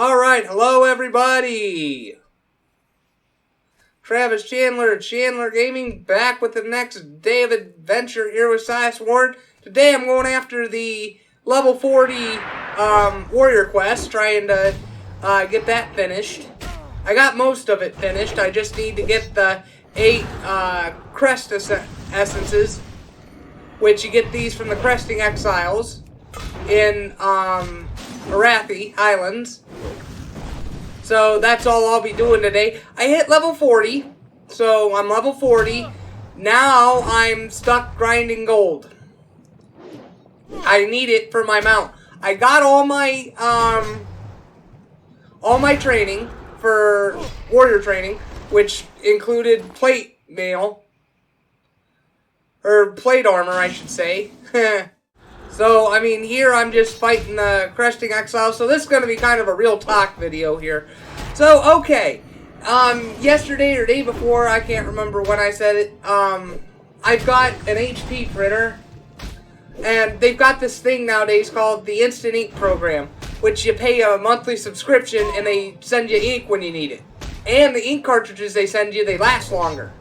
Alright, hello everybody! Travis Chandler, Chandler Gaming, back with the next day of adventure here with Ciuswarren. Today I'm going after the level 40 warrior quest, trying to get that finished. I got most of it finished, I just need to get the 8 crest essences, which you get these from the Cresting Exiles in Arathi Highlands. So that's all I'll be doing today. I hit level 40, so I'm level 40. Now I'm stuck grinding gold. I need it for my mount. I got all my training for warrior training, which included plate mail, or plate armor, I should say. So, I mean, here I'm just fighting the Cresting Exiles, so this is going to be kind of a real talk video here. So, okay, yesterday or day before, I can't remember when I said it, I've got an HP printer, and they've got this thing nowadays called the Instant Ink program, which you pay a monthly subscription, and they send you ink when you need it. And the ink cartridges they send you, they last longer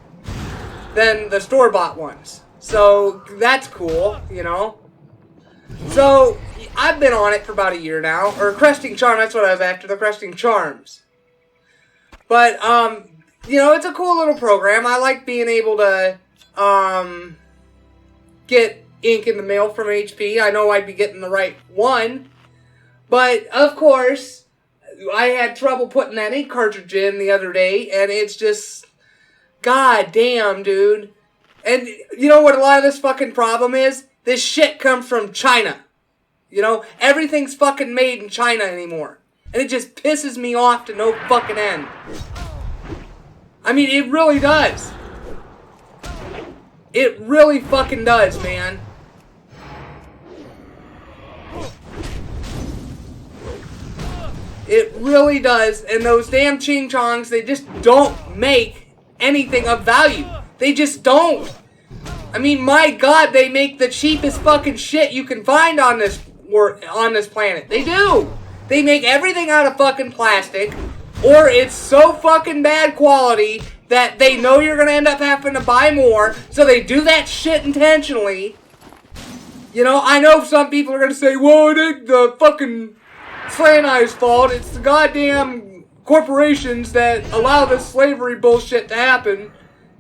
than the store-bought ones. So, that's cool, you know. So, I've been on it for about a year now. Or Cresting Charm, that's what I was after, the Cresting Charms. But, you know, it's a cool little program. I like being able to, get ink in the mail from HP. I know I'd be getting the right one. But, of course, I had trouble putting that ink cartridge in the other day, and it's just, god damn, dude. And, you know what a lot of this fucking problem is? This shit comes from China. You know, everything's fucking made in China anymore. And it just pisses me off to no fucking end. I mean, it really does. It really fucking does, man. It really does. And those damn Ching Chongs, they just don't make anything of value. They just don't. I mean, my god, they make the cheapest fucking shit you can find on this planet. They do. They make everything out of fucking plastic, or it's so fucking bad quality that they know you're gonna end up having to buy more, so they do that shit intentionally. You know, I know some people are gonna say, well, it ain't the fucking Slanai's fault. It's the goddamn corporations that allow this slavery bullshit to happen,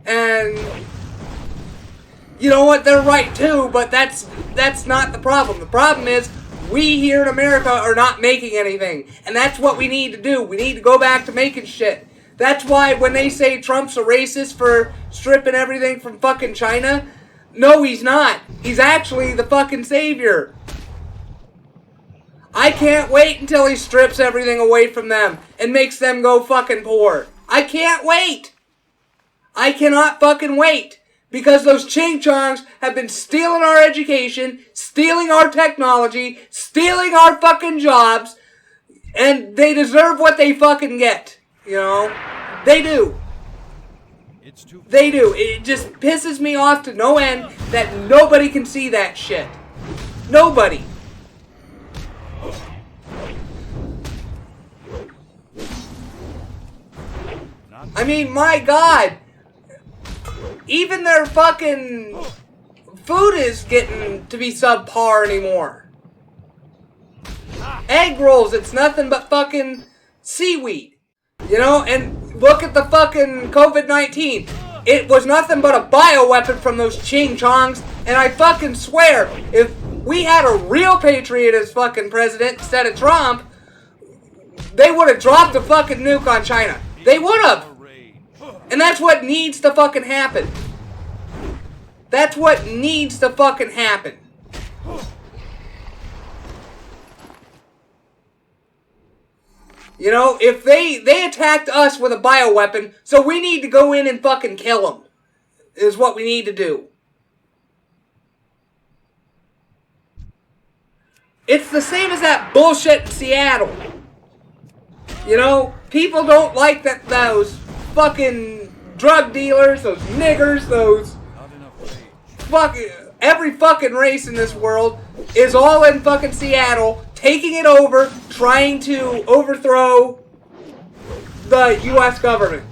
and you know what, they're right too, but that's not the problem. The problem is, we here in America are not making anything. And that's what we need to do. We need to go back to making shit. That's why when they say Trump's a racist for stripping everything from fucking China, no, he's not. He's actually the fucking savior. I can't wait until he strips everything away from them and makes them go fucking poor. I can't wait. I cannot fucking wait. Because those Ching Chongs have been stealing our education, stealing our technology, stealing our fucking jobs, and they deserve what they fucking get. You know? They do. They do. It just pisses me off to no end that nobody can see that shit. Nobody. I mean, my god. Even their fucking food is getting to be subpar anymore. Egg rolls, it's nothing but fucking seaweed. You know, and look at the fucking COVID-19. It was nothing but a bioweapon from those Ching Chongs, and I fucking swear, if we had a real patriot as fucking president instead of Trump, they would have dropped a fucking nuke on China. They would have. And that's what needs to fucking happen. That's what needs to fucking happen. You know, if they attacked us with a bioweapon, so we need to go in and fucking kill them. Is what we need to do. It's the same as that bullshit in Seattle. You know, people don't like those fucking drug dealers, those niggers, those fucking every fucking race in this world is all in fucking Seattle taking it over, trying to overthrow the U.S. government.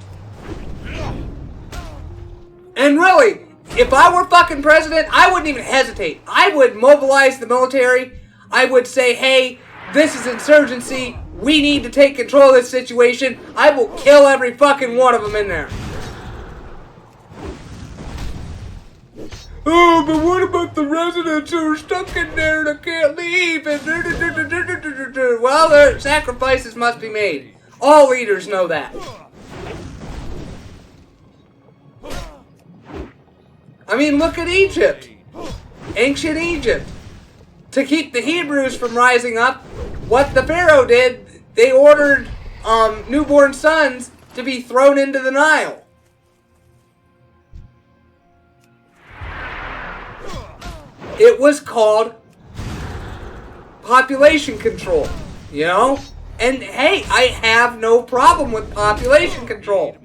And really, if I were fucking president, I wouldn't even hesitate. I would mobilize the military. I would say, hey, this is insurgency. We need to take control of this situation. I will kill every fucking one of them in there. Oh, but what about the residents who are stuck in there and can't leave? Well, their sacrifices must be made. All leaders know that. I mean, look at Egypt. Ancient Egypt. To keep the Hebrews from rising up, what the Pharaoh did, they ordered newborn sons to be thrown into the Nile. It was called population control, you know? And hey, I have no problem with population control.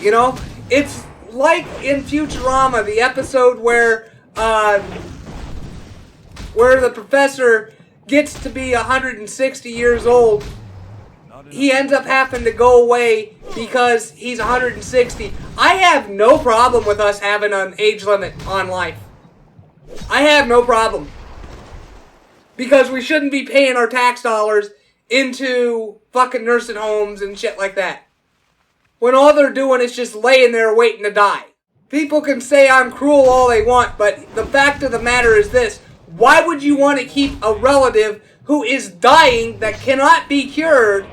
You know, it's like in Futurama, the episode where the professor gets to be 160 years old. He ends up having to go away because he's 160. I have no problem with us having an age limit on life. I have no problem. Because we shouldn't be paying our tax dollars into fucking nursing homes and shit like that. When all they're doing is just laying there waiting to die. People can say I'm cruel all they want, but the fact of the matter is this. Why would you want to keep a relative who is dying that cannot be cured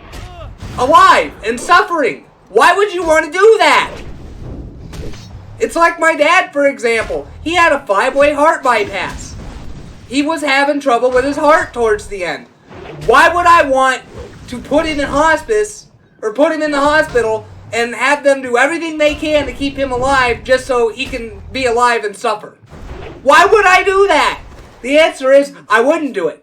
alive and suffering? Why would you want to do that? It's like my dad, for example. He had a 5-way heart bypass. He was having trouble with his heart towards the end. Why would I want to put him in hospice or put him in the hospital and have them do everything they can to keep him alive just so he can be alive and suffer? Why would I do that? The answer is I wouldn't do it.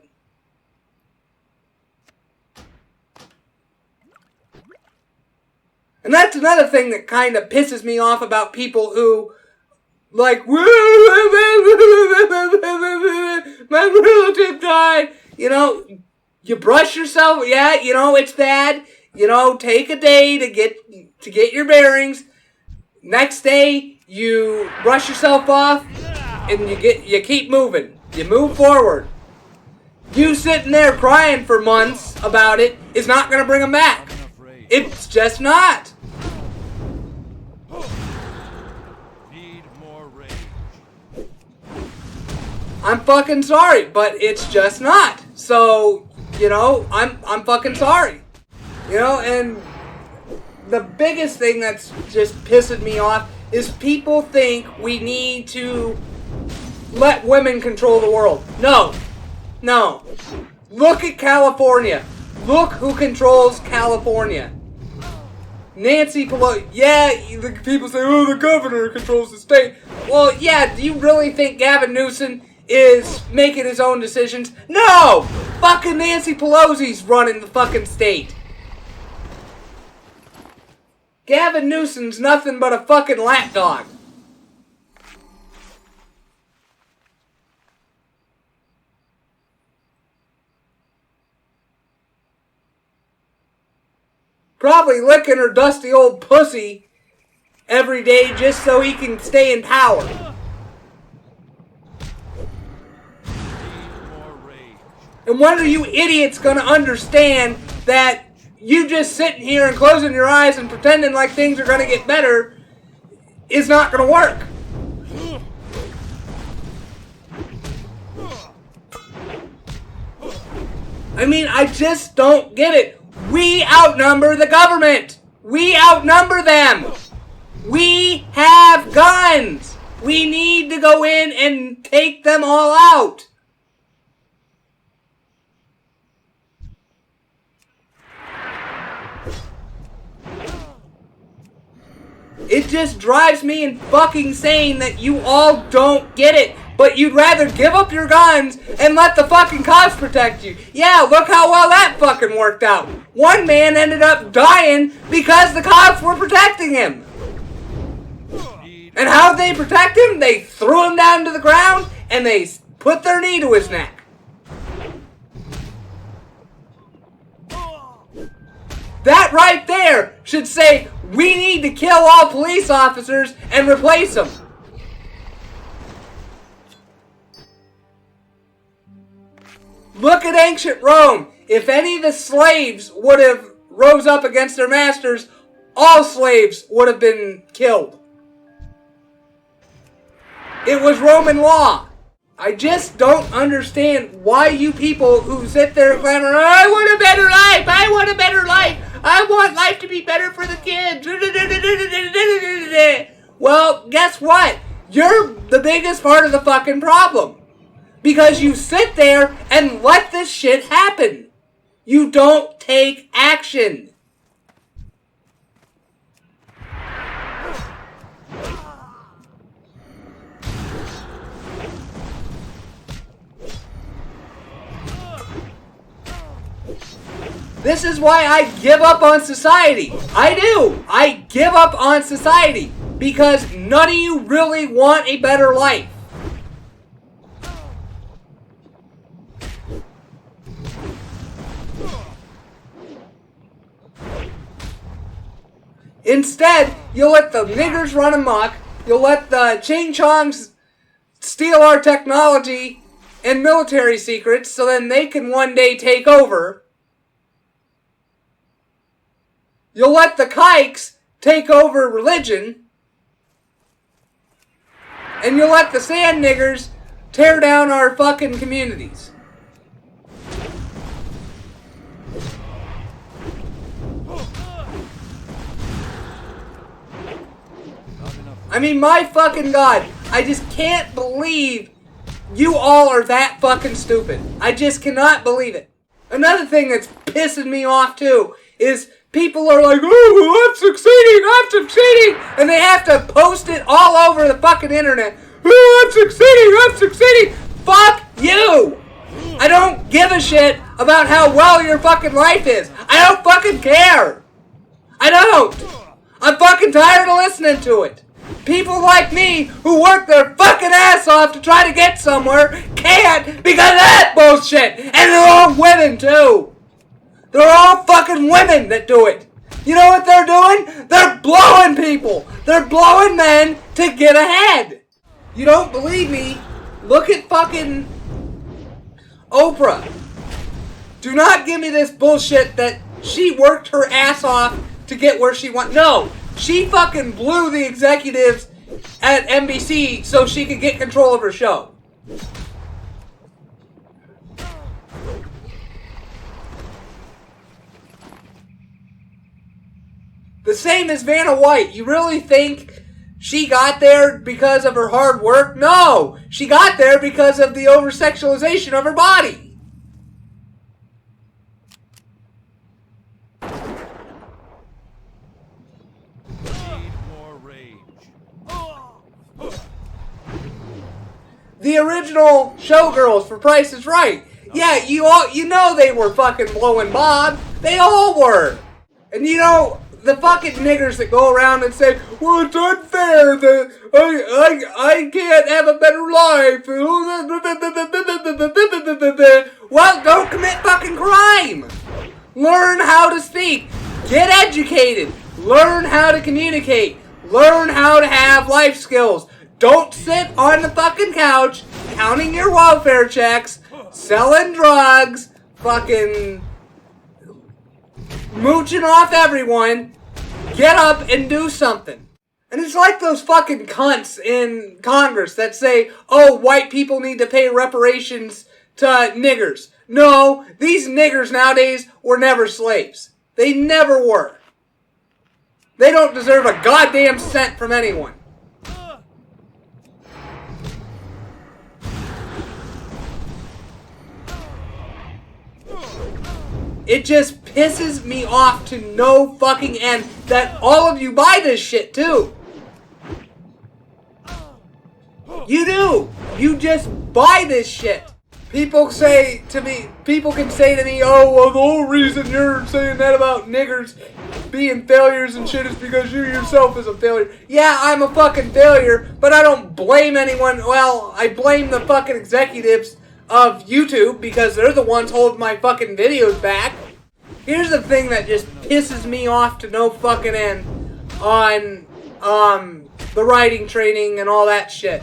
And that's another thing that kind of pisses me off about people who, like, my relative died. You know, you brush yourself. Yeah, you know, it's bad. You know, take a day to get your bearings. Next day, you brush yourself off, and you keep moving. You move forward. You sitting there crying for months about it is not going to bring them back. It's just not. I'm fucking sorry, but it's just not. So, you know, I'm fucking sorry. You know, and the biggest thing that's just pissing me off is people think we need to let women control the world. No. No. Look at California. Look who controls California. Nancy Pelosi. Yeah, people say, oh, the governor controls the state. Well, yeah, do you really think Gavin Newsom is making his own decisions? No! Fucking Nancy Pelosi's running the fucking state. Gavin Newsom's nothing but a fucking lapdog. Probably licking her dusty old pussy every day just so he can stay in power. And when are you idiots going to understand that you just sitting here and closing your eyes and pretending like things are going to get better is not going to work? I mean, I just don't get it. We outnumber the government. We outnumber them. We have guns. We need to go in and take them all out. It just drives me in fucking insane that you all don't get it. But you'd rather give up your guns and let the fucking cops protect you. Yeah, look how well that fucking worked out. One man ended up dying because the cops were protecting him. And how'd they protect him? They threw him down to the ground and they put their knee to his neck. That right there should say, we need to kill all police officers and replace them. Look at ancient Rome. If any of the slaves would have rose up against their masters, all slaves would have been killed. It was Roman law. I just don't understand why you people who sit there and clamor, I want a better life, I want a better life, I want life to be better for the kids. Well, guess what? You're the biggest part of the fucking problem. Because you sit there and let this shit happen. You don't take action. This is why I give up on society. I do. I give up on society. Because none of you really want a better life. Instead, you'll let the niggers run amok, you'll let the Ching-Chongs steal our technology and military secrets so then they can one day take over. You'll let the kikes take over religion. And you'll let the sand niggers tear down our fucking communities. I mean, my fucking God, I just can't believe you all are that fucking stupid. I just cannot believe it. Another thing that's pissing me off too is people are like, oh, I'm succeeding, and they have to post it all over the fucking internet. Oh, I'm succeeding. Fuck you! I don't give a shit about how well your fucking life is. I don't fucking care. I don't. I'm fucking tired of listening to it. People like me who work their fucking ass off to try to get somewhere can't because of that bullshit. And they're all women too. They're all fucking women that do it. You know what they're doing? They're blowing people. They're blowing men to get ahead. You don't believe me? Look at fucking Oprah. Do not give me this bullshit that she worked her ass off to get where she went. No. She fucking blew the executives at NBC so she could get control of her show. The same as Vanna White. You really think she got there because of her hard work? No! She got there because of the over-sexualization of her body. The original showgirls for Price is Right. Yeah, you know they were fucking blowing Bob. They all were. And you know, the fucking niggers that go around and say, well, it's unfair that I can't have a better life. Well, don't commit fucking crime. Learn how to speak. Get educated. Learn how to communicate. Learn how to have life skills. Don't sit on the fucking couch counting your welfare checks, selling drugs, fucking mooching off everyone. Get up and do something. And it's like those fucking cunts in Congress that say, oh, white people need to pay reparations to niggers. No, these niggers nowadays were never slaves. They never were. They don't deserve a goddamn cent from anyone. It just pisses me off to no fucking end that all of you buy this shit too. You do. You just buy this shit. People can say to me, oh, well, the whole reason you're saying that about niggers being failures and shit is because you yourself is a failure. Yeah, I'm a fucking failure, but I don't blame anyone. Well, I blame the fucking executives of YouTube because they're the ones holding my fucking videos back. Here's the thing that just pisses me off to no fucking end on the riding training and all that shit.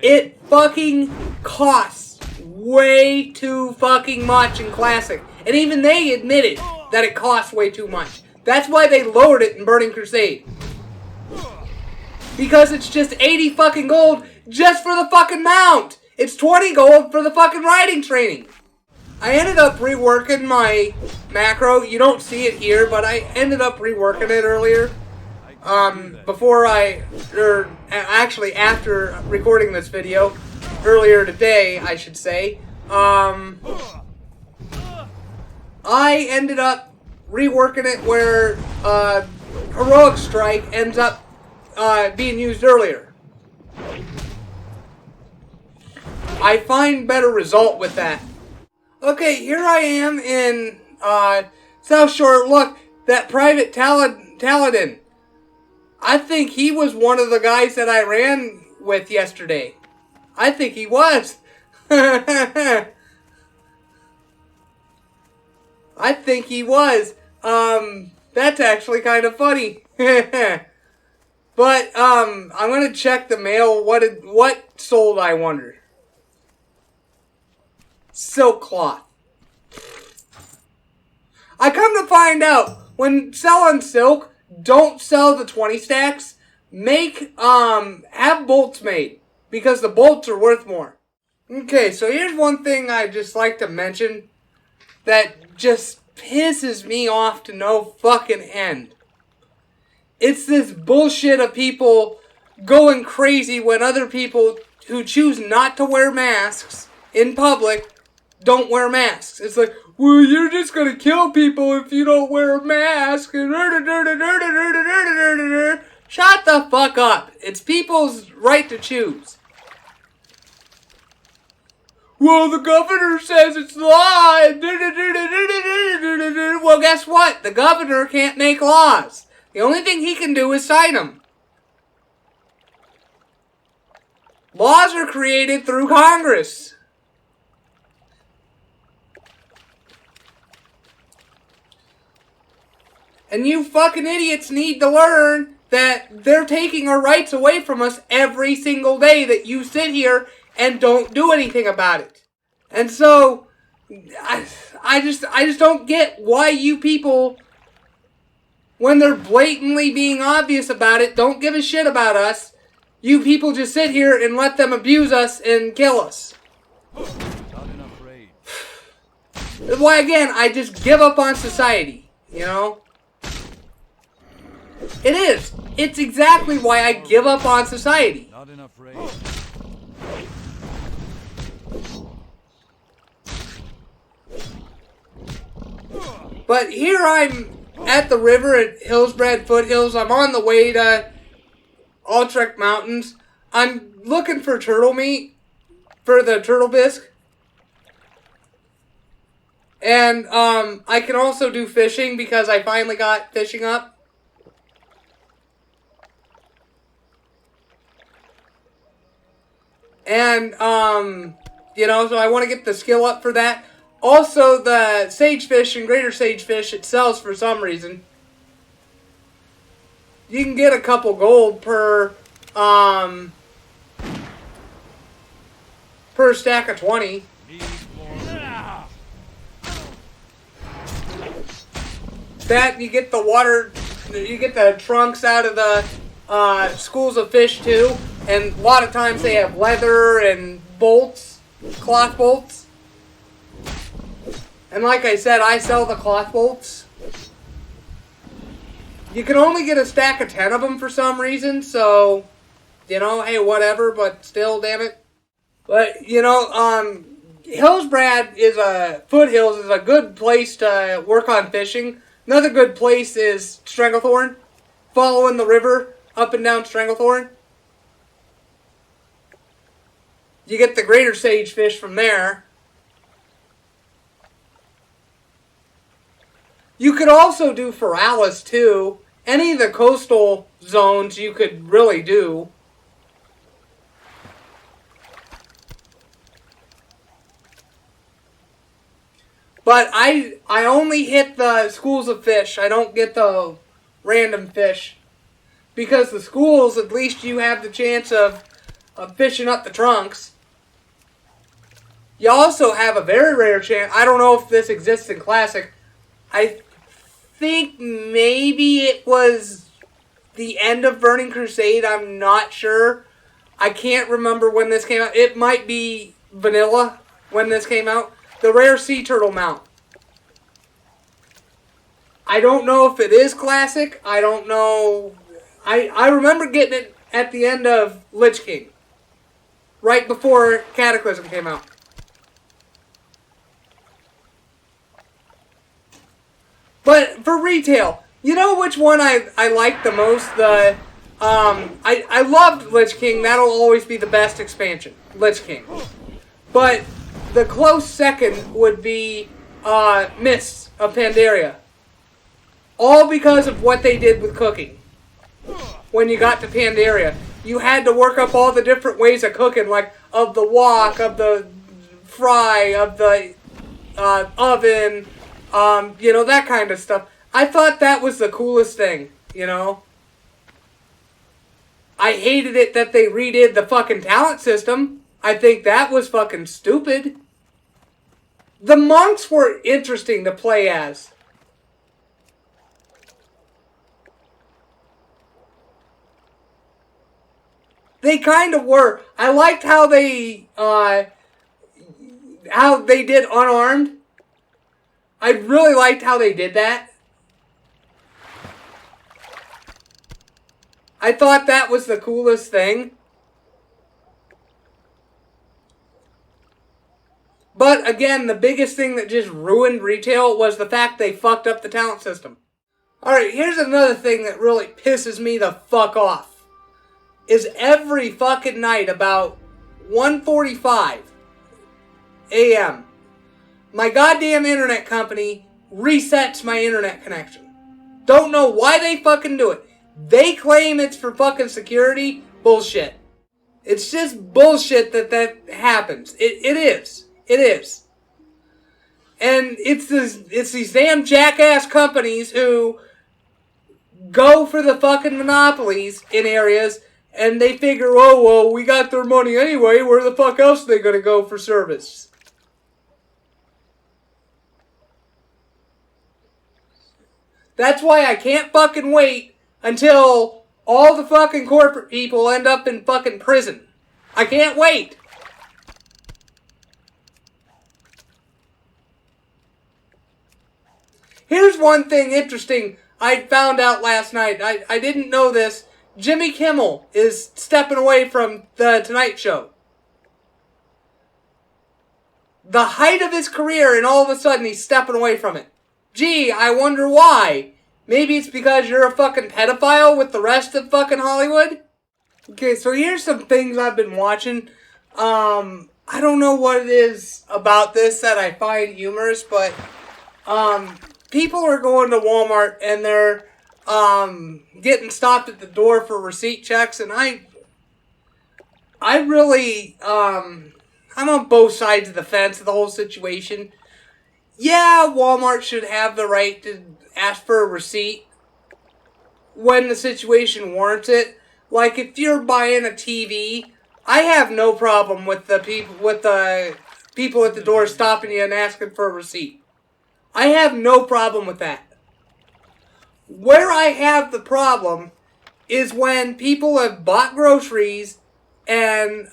It fucking costs way too fucking much in Classic. And even they admitted that it costs way too much. That's why they lowered it in Burning Crusade. Because it's just 80 fucking gold just for the fucking mount. It's 20 gold for the fucking riding training. I ended up reworking my macro. You don't see it here, but I ended up reworking it earlier. Actually after recording this video. Earlier today, I should say. I ended up reworking it where Heroic Strike ends up being used earlier. I find better result with that. Okay, here I am in South Shore. Look, that Private Taladin. I think he was one of the guys that I ran with yesterday. I think he was. I think he was. That's actually kind of funny. But, I'm gonna check the mail. What sold, I wonder? Silk cloth. I come to find out, when selling silk, don't sell the 20 stacks. Have bolts made. Because the bolts are worth more. Okay, so here's one thing I just like to mention that just pisses me off to no fucking end. It's this bullshit of people going crazy when other people who choose not to wear masks in public don't wear masks. It's like, well, you're just gonna kill people if you don't wear a mask. Shut the fuck up. It's people's right to choose. Well, the governor says it's law. Well, guess what? The governor can't make laws. The only thing he can do is sign them. Laws are created through Congress. And you fucking idiots need to learn that they're taking our rights away from us every single day that you sit here and don't do anything about it. And so, I just don't get why you people, when they're blatantly being obvious about it, don't give a shit about us. You people just sit here and let them abuse us and kill us. Why, again, I just give up on society, you know? It is. It's exactly why I give up on society. Not enough rain. But here I'm at the river at Hillsbred Foothills. I'm on the way to Altrecht Mountains. I'm looking for turtle meat for the turtle bisque. And I can also do fishing because I finally got fishing up. And, you know, so I want to get the skill up for that. Also, the sagefish and greater sagefish, it sells for some reason. You can get a couple gold per stack of 20. That, you get the water, you get the trunks out of the schools of fish too. And a lot of times they have leather and bolts, cloth bolts. And like I said, I sell the cloth bolts. You can only get a stack of 10 of them for some reason, so, you know, hey, whatever, but still, damn it. But, you know, Hillsbrad Foothills is a good place to work on fishing. Another good place is Stranglethorn, following the river up and down Stranglethorn. You get the greater sagefish from there. You could also do Feralis too. Any of the coastal zones you could really do. But I only hit the schools of fish. I don't get the random fish. Because the schools, at least you have the chance of fishing up the trunks. You also have a very rare chance. I don't know if this exists in Classic. I think maybe it was the end of Burning Crusade. I'm not sure. I can't remember when this came out. It might be vanilla when this came out. The rare sea turtle mount. I don't know if it is Classic. I don't know. I remember getting it at the end of Lich King. Right before Cataclysm came out. But for retail, you know which one I like the most? I loved Lich King. That'll always be the best expansion. Lich King. But the close second would be Mists of Pandaria. All because of what they did with cooking. When you got to Pandaria, you had to work up all the different ways of cooking, like of the wok, of the fry, of the oven, you know, that kind of stuff. I thought that was the coolest thing, you know. I hated it that they redid the fucking talent system. I think that was fucking stupid. The monks were interesting to play as. They kind of were. I liked how they did unarmed. I really liked how they did that. I thought that was the coolest thing. But again, the biggest thing that just ruined retail was the fact they fucked up the talent system. Alright, here's another thing that really pisses me the fuck off. Is every fucking night about 1:45 a.m. my goddamn internet company resets my internet connection. Don't know why they fucking do it. They claim it's for fucking security. Bullshit. It's just bullshit that happens. It is. It is. And it's these damn jackass companies who go for the fucking monopolies in areas. And they figure, oh, well, we got their money anyway. Where the fuck else are they going to go for service? That's why I can't fucking wait until all the fucking corporate people end up in fucking prison. I can't wait. Here's one thing interesting I found out last night. I didn't know this. Jimmy Kimmel is stepping away from the Tonight Show. The height of his career, and all of a sudden he's stepping away from it. Gee, I wonder why. Maybe it's because you're a fucking pedophile with the rest of fucking Hollywood? Okay, so here's some things I've been watching. I don't know what it is about this that I find humorous, but people are going to Walmart and they're getting stopped at the door for receipt checks, and I really, I'm on both sides of the fence of the whole situation. Yeah, Walmart should have the right to ask for a receipt when the situation warrants it. Like, if you're buying a TV, I have no problem with the people at the door stopping you and asking for a receipt. I have no problem with that. Where I have the problem is when people have bought groceries and,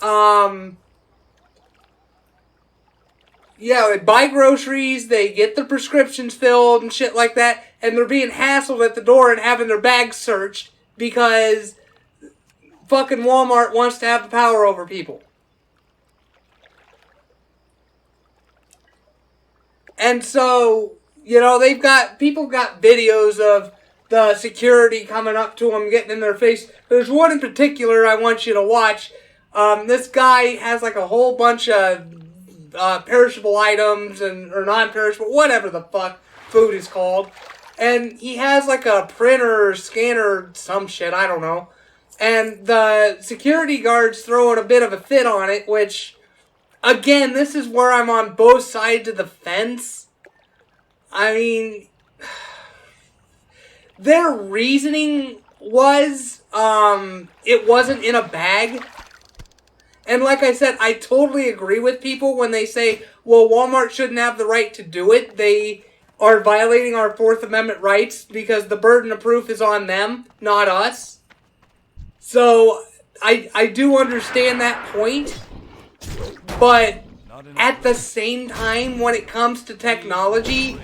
they buy groceries, they get their prescriptions filled and shit like that, and they're being hassled at the door and having their bags searched because fucking Walmart wants to have the power over people. And so, people got videos of the security coming up to them, getting in their face. There's one in particular I want you to watch. This guy has like a whole bunch of perishable items or non-perishable, whatever the fuck food is called. And he has like a printer or scanner, some shit, I don't know. And the security guard's throwing a bit of a fit on it, which, again, this is where I'm on both sides of the fence. I mean, their reasoning was, it wasn't in a bag. And like I said, I totally agree with people when they say, well, Walmart shouldn't have the right to do it. They are violating our Fourth Amendment rights because the burden of proof is on them, not us. So, I do understand that point. But at the same time, when it comes to technology,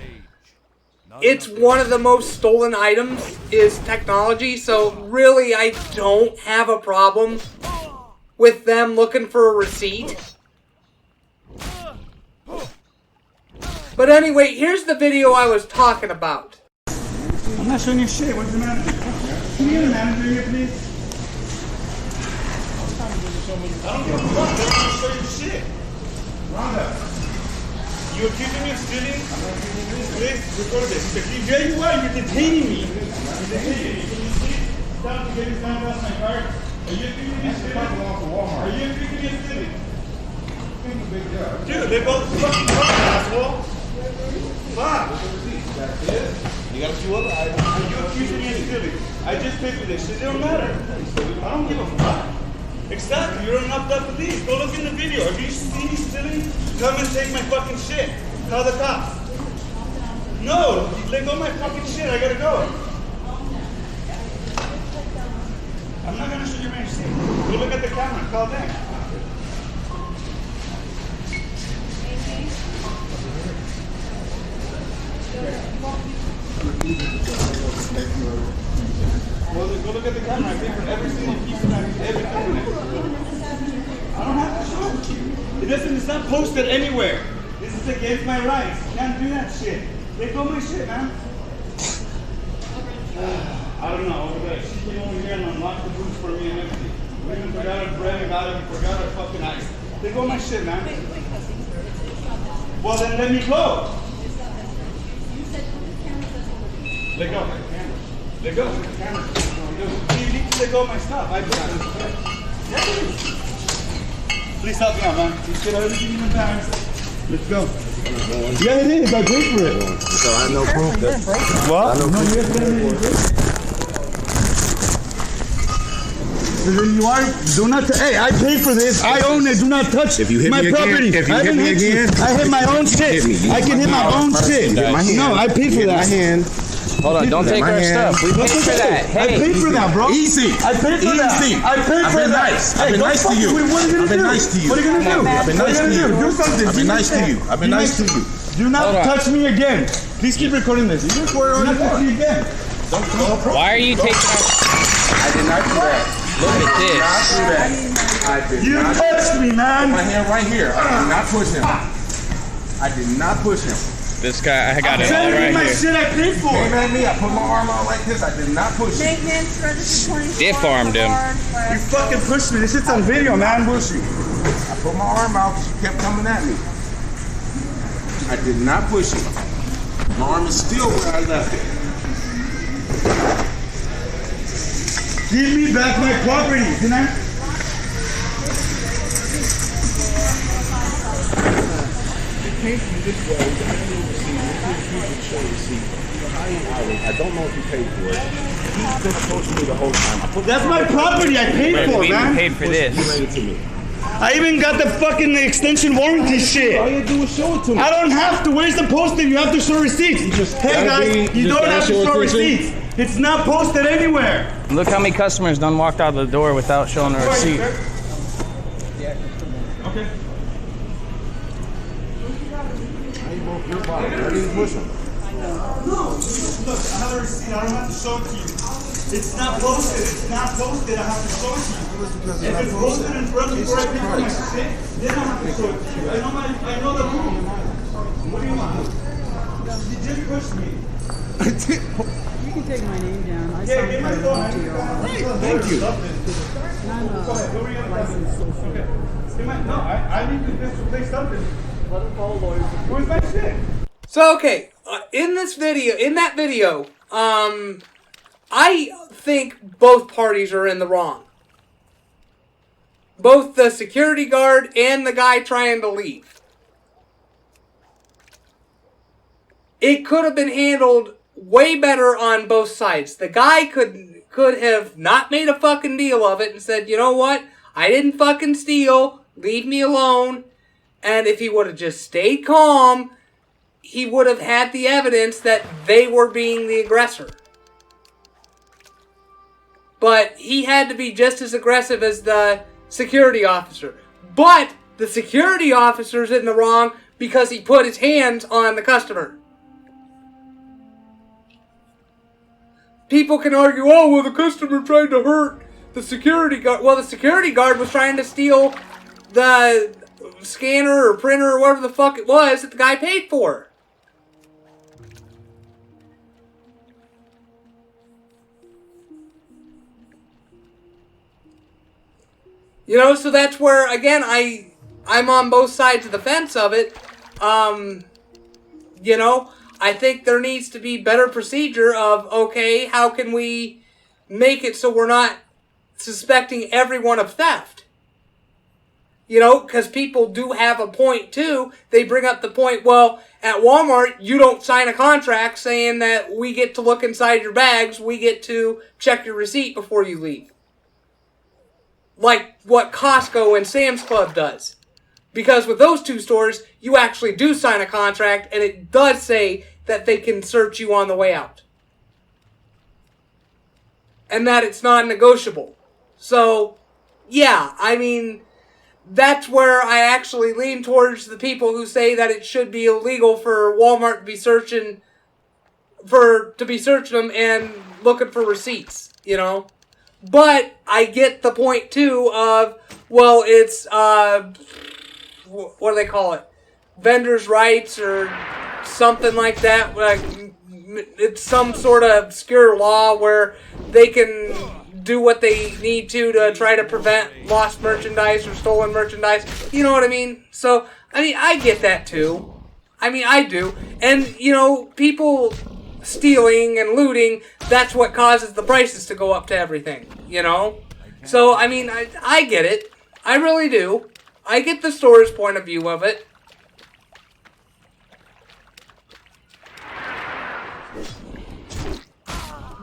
it's one of the most stolen items is technology. So really, I don't have a problem with them looking for a receipt. But anyway, here's the video I was talking about. I'm not showing you shit. What's the matter? Can you get a manager here, please? I don't give a fuck. I don't want to show you shit. Rhonda, you accusing me of stealing? I'm not accusing you. Please record this. Here you are. You're detaining me. You're detaining me. Can you please stop and get his hand off my card? Are you accusing me of stealing? Are you accusing me of stealing? Dude, they both fucking talk, asshole. Fuck. You got a few other items. Are you accusing me of stealing? I just paid for this shit. It don't matter. I don't give a fuck. Exactly. You're enough up with these. Go look in the video. If you see me stealing, come and take my fucking shit. Call the cops. No, let go of my fucking shit. I gotta go. I'm not gonna show you my receipt. Go look at the camera. Call them. Well, go look at the camera. I paid for every single piece of everything. I don't have to show it to you. It's not posted anywhere. This is against my rights. You can't do that shit. They go my shit, man. I don't know. She came over here and unlocked the boots for me and everything. We even forgot our bread and got it. We forgot our fucking ice. They go my shit, man. Well, then let me go. Let go. Let go. You need to let go of my stuff. I got it. Please help me out, man. You should have everything in the bags. Let's go. Yeah, it is. I paid for it. So I know proof. What? No, you have to. You are. Do not. Hey, I paid for this. I own it. Do not touch if you hit my me property. Again, if you hit me again, I hit my own shit. I can hit my own shit. No, I paid for that. My hand. Hold on, don't take our stuff. We paid for that. I paid for that, bro. Easy. I paid for that. I paid for that. I've been nice to you. What are you gonna do? I've been nice to you. What are you gonna do? I've been nice to you. Do something. I've been nice to you. I've been nice to you. Do not touch me again. Please keep recording this. You record all you want. Why are you taking our... I did not do that. Look at this. I did you not touched me, man. My hand right here. I did not push him. I did not push him. This guy, I got it all right my here. shit I paid for. Came at me. I put my arm out like this. I did not push him. Maintenance, registered 24. Stiff armed him. You fucking pushed me. This shit's on video, man. Bullshit. I put my arm out. She kept coming at me. I did not push him. My arm is still where I left it. Give me back my property. Can I? I don't know if he paid for it. He's been approaching me the whole time. That's my property. I paid for, We man. paid for this. Bring it to me. I even got the fucking extension warranty shit. All you do is show it to me. I don't have to. Where's the posting? You have to show receipts. Hey guys, you don't have to show receipts. It's not posted anywhere. Look how many customers done walked out the door without showing a receipt. Okay. Your body. I didn't push him. No, look, I have a receipt. I don't have to show it to you. It's not posted. It's not posted. I have to show it to you. If it's posted in front of me before I pick up my shit, then I have to show it to you. I know the rule. What do you want? You just pushed me. I did. You can take my name down. I Yeah, give my signed phone. to you. Thank you. I'm a licensed social. No, I need to just play something. Where's my shit? So, okay, in that video, I think both parties are in the wrong. Both the security guard and the guy trying to leave. it could have been handled way better on both sides. The guy could have not made a fucking deal of it and said, you know what? I didn't fucking steal. Leave me alone. And if he would have just stayed calm, he would have had the evidence that they were being the aggressor. But he had to be just as aggressive as the security officer. But the security officer's in the wrong because he put his hands on the customer. People can argue, oh, well, the customer tried to hurt the security guard. Well, the security guard was trying to steal the scanner or printer or whatever the fuck it was that the guy paid for. You know, so that's where, again, I'm on both sides of the fence of it. You know, I think there needs to be better procedure of, okay, how can we make it so we're not suspecting everyone of theft? You know, because people do have a point, too. They bring up the point, well, at Walmart, you don't sign a contract saying that we get to look inside your bags, we get to check your receipt before you leave. Like what Costco and Sam's Club does. Because with those two stores, you actually do sign a contract, and it does say that they can search you on the way out. And that it's non-negotiable. So, yeah, I mean, that's where I actually lean towards the people who say that it should be illegal for Walmart to be searching them and looking for receipts, you know? But I get the point, too, of, well, it's, what do they call it? Vendors' rights or something like that. Like, it's some sort of obscure law where they can do what they need to try to prevent lost merchandise or stolen merchandise. You know what I mean? So, I mean, I get that, too. I mean, I do. And, you know, people stealing and looting, that's what causes the prices to go up to everything, you know? So, I mean, I get it. I really do. I get the store's point of view of it.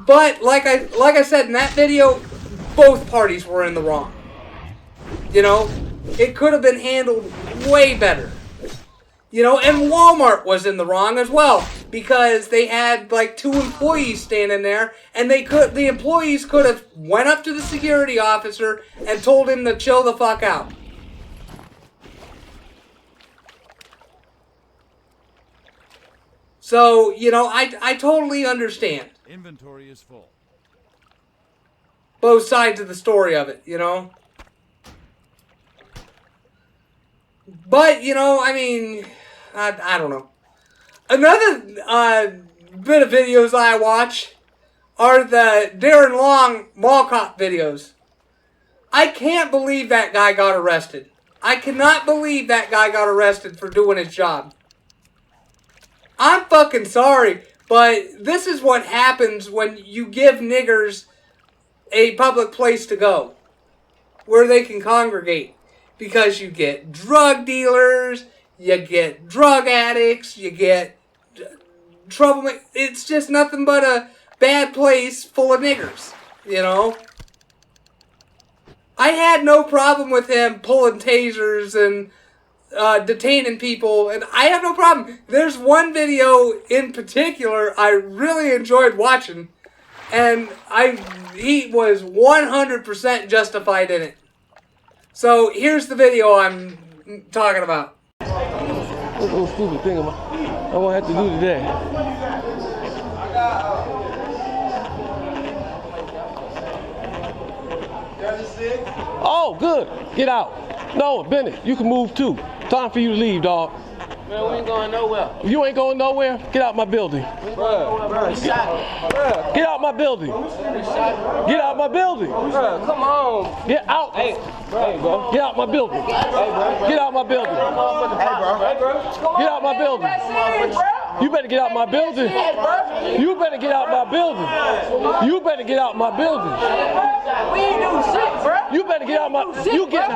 But, like I said in that video, both parties were in the wrong. You know? It could have been handled way better. You know, and Walmart was in the wrong as well, because they had like 2 employees standing there, and the employees could have went up to the security officer and told him to chill the fuck out. So, you know, I totally understand. Inventory is full. Both sides of the story of it, you know? But, you know, I mean, I don't know. Another bit of videos I watch are the Darren Long mall cop videos. I can't believe that guy got arrested. I cannot believe that guy got arrested for doing his job. I'm fucking sorry, but this is what happens when you give niggers a public place to go, where they can congregate. Because you get drug dealers, you get drug addicts, you get trouble. It's just nothing but a bad place full of niggers, you know? I had no problem with him pulling tasers and detaining people, and I have no problem. There's one video in particular I really enjoyed watching, and he was 100% justified in it. So here's the video I'm talking about. That's a little stupid thing I won't have to do today. Oh, good. Get out. No, Bennett, you can move too. Time for you to leave, dog. Man, we ain't going nowhere. You ain't going nowhere? Get out my building. Get out my building. Get out my building. Come on. Get out. Hey, bro. Get out my building. Hey, bro. Get out my building. Hey, bro. Get out my building. You better get out my building. You better get out my building. You better get out my building. We ain't doing shit, bro. You better get out my. You get.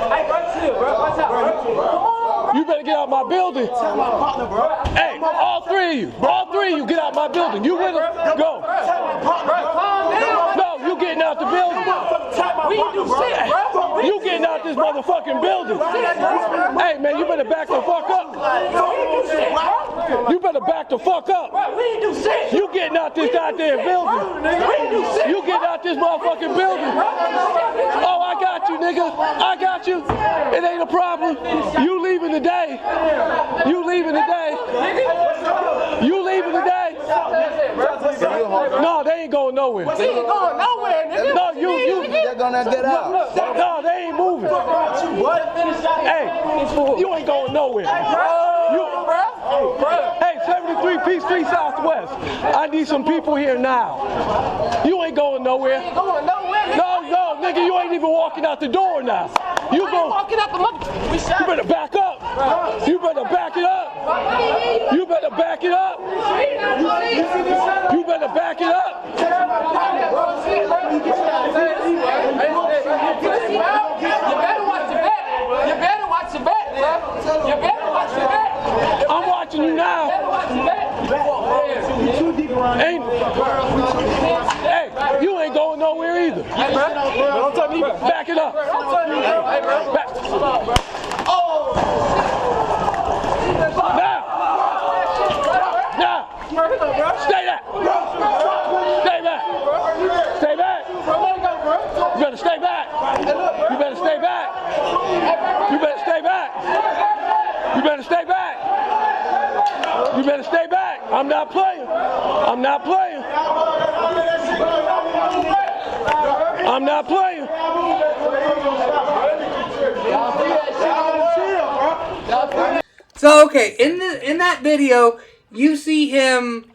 Hey, bro, chill, bro. Watch out, bro. You better get out my building. Hey, all three of you get out my building. You with him? Go. No, you getting out the building. We do shit, bro. You getting out this motherfucking building. Hey, man, you better back the fuck up. You better back the fuck up. We ain't do shit. You getting out this goddamn building. You getting out this motherfucking building. Oh, I got you, nigga. I got you. It ain't a problem. You leaving today. You leaving today. You leaving today. No, they ain't going nowhere. We ain't going nowhere, nigga. No, They're gonna get out. no, they ain't moving. Hey, you ain't going nowhere. Hey, 73 Peachtree Southwest. I need some people here now. You ain't going nowhere. Going nowhere, nigga. No, nigga, you ain't even walking out the door now. You go. Walking out the mother. We shot. You better back up. You better back it up. You better back it up. You better back it up. You better watch your back, bro. You better watch your back. I'm watching you now. Hey, you ain't going nowhere either. Back it up. Back. Now. Stay back. Stay back. Stay back. You better stay back. You better stay back. You better stay back. You better stay back. You better stay back. I'm not playing. I'm not playing. I'm not playing. So okay, in that video, you see him.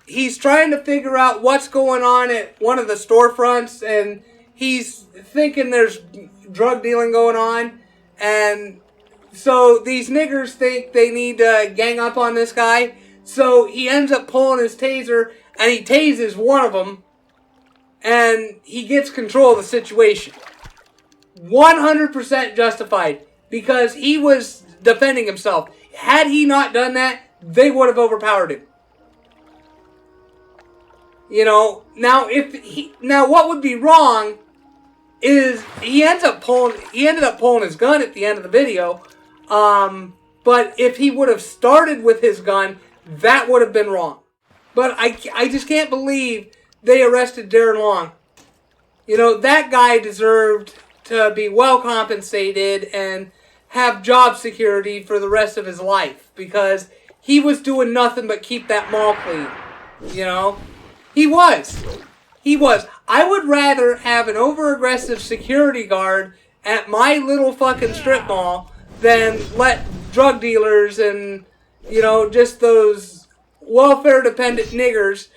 He's trying to figure out what's going on at one of the storefronts, and he's thinking there's drug dealing going on, and so these niggers think they need to gang up on this guy. So he ends up pulling his taser, and he tases one of them, and he gets control of the situation. 100% justified, because he was defending himself. Had he not done that, they would have overpowered him. You know, now what would be wrong is he ended up pulling his gun at the end of the video. But if he would have started with his gun, that would have been wrong. But I just can't believe they arrested Darren Long. You know, that guy deserved to be well compensated and have job security for the rest of his life, because he was doing nothing but keep that mall clean. You know? He was. I would rather have an over-aggressive security guard at my little fucking strip mall than let drug dealers and, you know, just those welfare-dependent niggers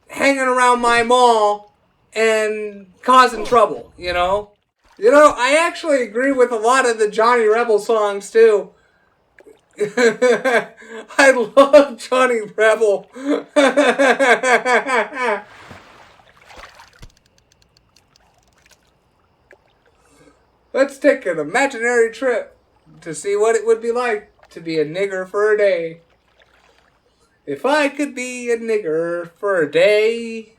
hanging around my mall and causing trouble, you know? You know, I actually agree with a lot of the Johnny Rebel songs, too. I love Johnny Rebel. Let's take an imaginary trip to see what it would be like to be a nigger for a day. If I could be a nigger for a day,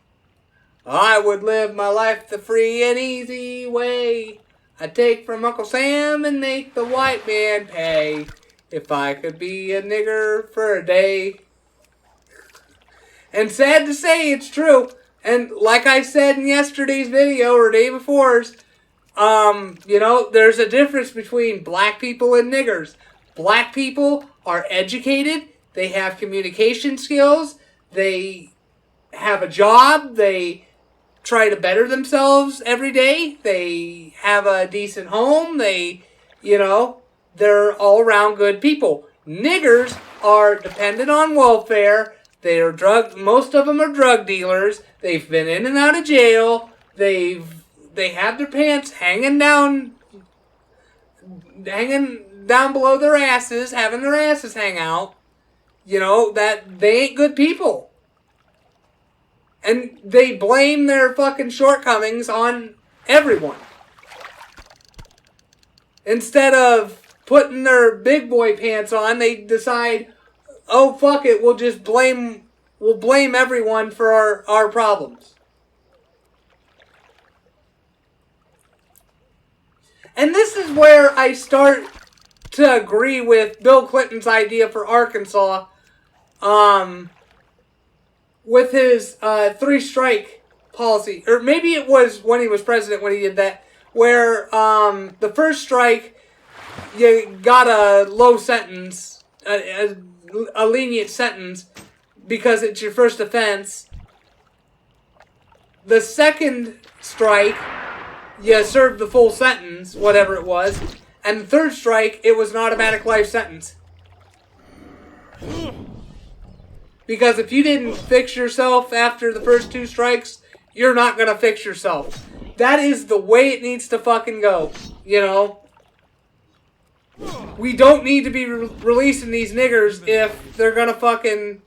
I would live my life the free and easy way. I'd take from Uncle Sam and make the white man pay. If I could be a nigger for a day. And sad to say, it's true. And like I said in yesterday's video, or day before's, you know, there's a difference between black people and niggers. Black people are educated. They have communication skills. They have a job. They try to better themselves every day. They have a decent home. They, you know, they're all around good people. Niggers are dependent on welfare. They are most of them are drug dealers. They've been in and out of jail. They have their pants hanging down below their asses, having their asses hang out. You know, that they ain't good people. And they blame their fucking shortcomings on everyone. Instead of putting their big boy pants on, they decide, oh fuck it, we'll blame everyone for our problems. And this is where I start to agree with Bill Clinton's idea for Arkansas, with his 3-strike policy. Or maybe it was when he was president when he did that, where the first strike, you got a low sentence, a lenient sentence, because it's your first offense. The second strike, you served the full sentence, whatever it was. And the third strike, it was an automatic life sentence. Because if you didn't fix yourself after the first 2 strikes, you're not going to fix yourself. That is the way it needs to fucking go, you know? We don't need to be releasing these niggers if they're going to fucking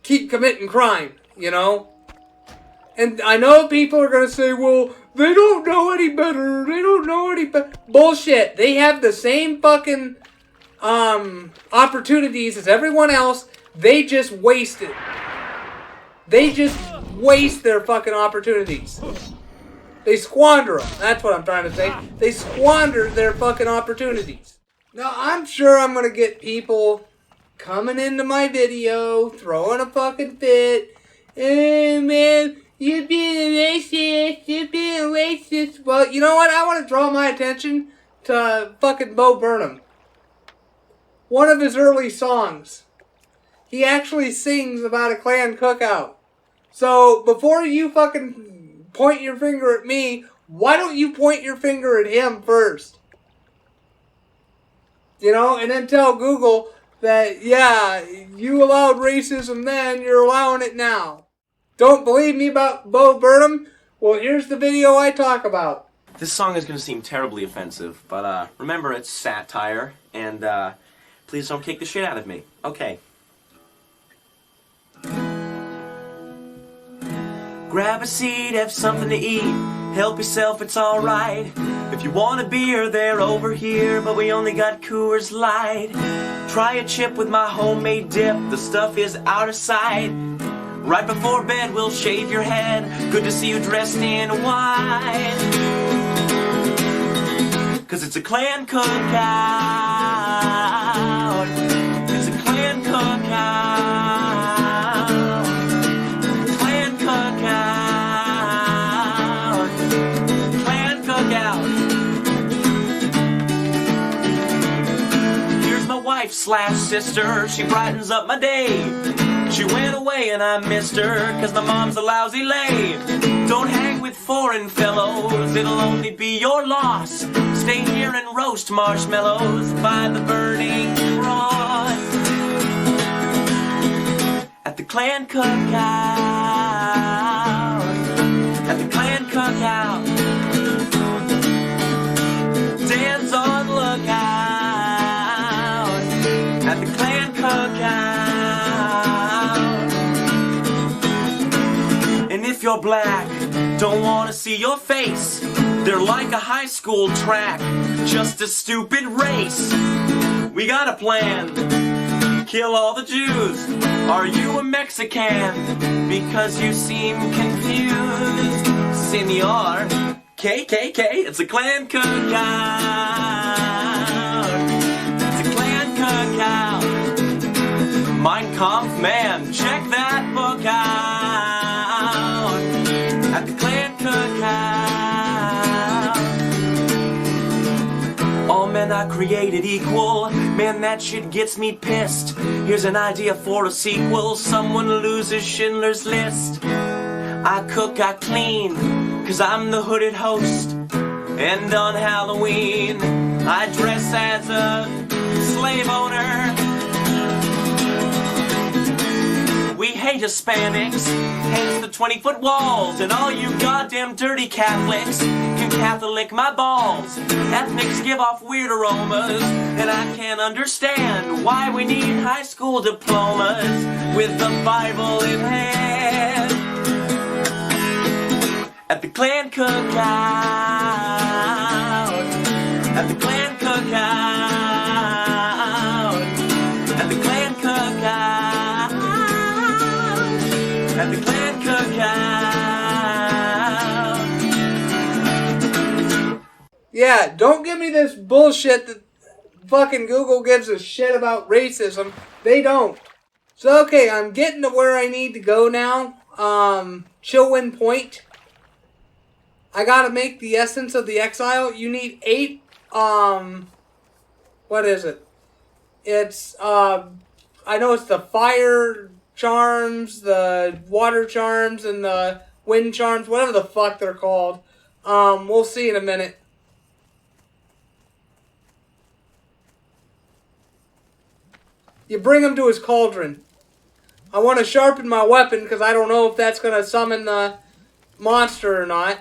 keep committing crime, you know? And I know people are going to say, well, they don't know any better. They don't know any better. Bullshit. They have the same fucking opportunities as everyone else. They just waste it. They just waste their fucking opportunities. They squander them. That's what I'm trying to say. They squander their fucking opportunities. Now, I'm sure I'm going to get people coming into my video, throwing a fucking fit. Hey, man, you're being racist. You're being racist. Well, you know what? I want to draw my attention to fucking Bo Burnham. One of his early songs. He actually sings about a Klan cookout. So, before you fucking point your finger at me, why don't you point your finger at him first? You know, and then tell Google that, yeah, you allowed racism then, you're allowing it now. Don't believe me about Bo Burnham? Well, here's the video I talk about. This song is going to seem terribly offensive, but remember it's satire, and please don't kick the shit out of me. Okay. Grab a seat, have something to eat, help yourself, it's alright. If you want a beer, they're over here, but we only got Coors Light. Try a chip with my homemade dip, the stuff is out of sight. Right before bed, we'll shave your head, good to see you dressed in white. 'Cause it's a Klan cookout. It's a Klan cookout. Klan cookout. Klan cookout. Here's my wife/sister. She brightens up my day. She went away and I missed her, 'cause my mom's a lousy lay. Don't hang with foreign fellows, it'll only be your loss. Stay here and roast marshmallows by the burning cross. At the Klan cookout. At the Klan cookout. Dan's on lookout. At the Klan cookout. And if you're black, don't want to see your face. They're like a high school track, just a stupid race. We got a plan, kill all the Jews. Are you a Mexican? Because you seem confused. Senor, KKK, it's a Klan cookout. It's a Klan cookout. Mein Kampf, man, check that book out. At the Klan cookout. All men are created equal. Man, that shit gets me pissed. Here's an idea for a sequel. Someone loses Schindler's List. I cook, I clean, 'cause I'm the hooded host. And on Halloween, I dress as a slave owner. We hate Hispanics, hence the 20-foot walls. And all you goddamn dirty Catholics can Catholic my balls. Ethnics give off weird aromas, and I can't understand why we need high school diplomas with the Bible in hand. At the Klan cookout. At the Klan cookout. cookout. At the clan cookout. At the clan cookout. Yeah, don't give me this bullshit that fucking Google gives a shit about racism. They don't. So, okay, I'm getting to where I need to go now. Ciuswarren Point. I gotta make the essence of the exile. You need 8, what is it? It's, I know it's the fire charms, the water charms, and the wind charms, whatever the fuck they're called. We'll see in a minute. You bring him to his cauldron. I want to sharpen my weapon because I don't know if that's going to summon the monster or not.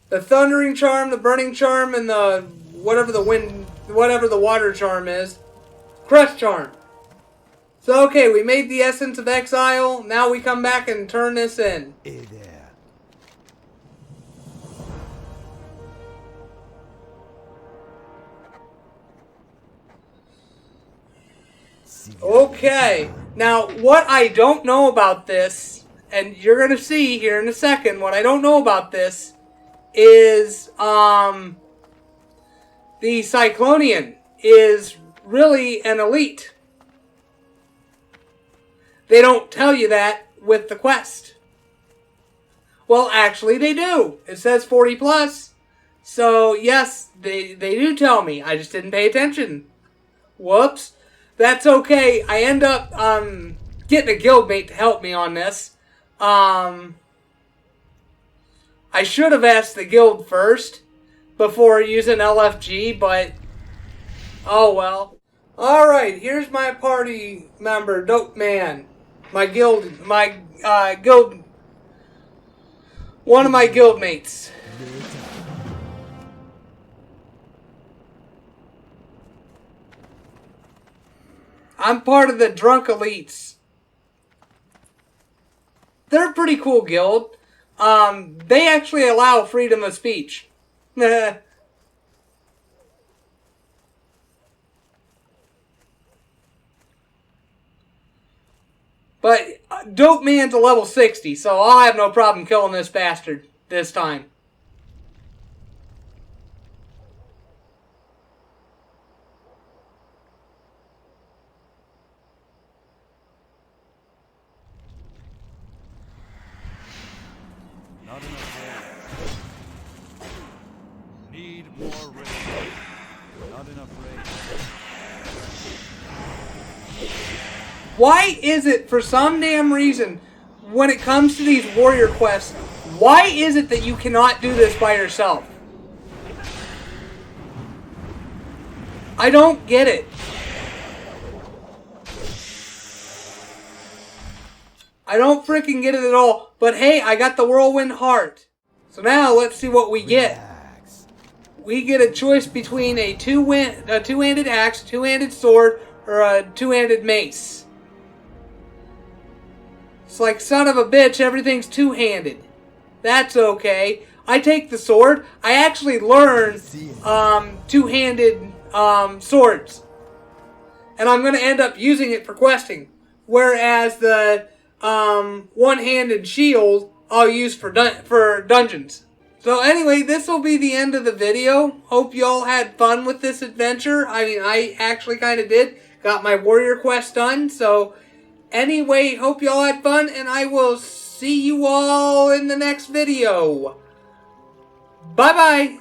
The thundering charm, the burning charm, and the whatever the water charm is. Crush charm. So okay, we made the essence of exile. Now we come back and turn this in. Hey there. Okay, now what I don't know about this, and you're going to see here in a second, what I don't know about this is the Cyclonian is really an elite. They don't tell you that with the quest. Well, actually they do. It says 40 plus. So yes, they do tell me. I just didn't pay attention. Whoops. That's okay. I end up getting a guildmate to help me on this. I should have asked the guild first before using LFG, but oh well. Alright, here's my party member, Dope Man. My guild, one of my guildmates. I'm part of the Drunk Elites. They're a pretty cool guild. They actually allow freedom of speech. But Dope Man's a level 60, so I'll have no problem killing this bastard this time. Not enough rain. Need more rain. Not enough rain. Why is it, for some damn reason, when it comes to these warrior quests, why is it that you cannot do this by yourself? I don't get it. I don't freaking get it at all. But hey, I got the Whirlwind Heart. So now let's see what we get. We get a choice between a two-handed axe, two-handed sword, or a two-handed mace. It's like, son of a bitch, everything's two-handed. That's okay. I take the sword. I actually learn two-handed swords. And I'm going to end up using it for questing. Whereas the one-handed shield I'll use for dungeons. So anyway, this will be the end of the video. Hope y'all had fun with this adventure. I mean, I actually kind of did. Got my warrior quest done. So anyway, hope y'all had fun, and I will see you all in the next video. Bye-bye.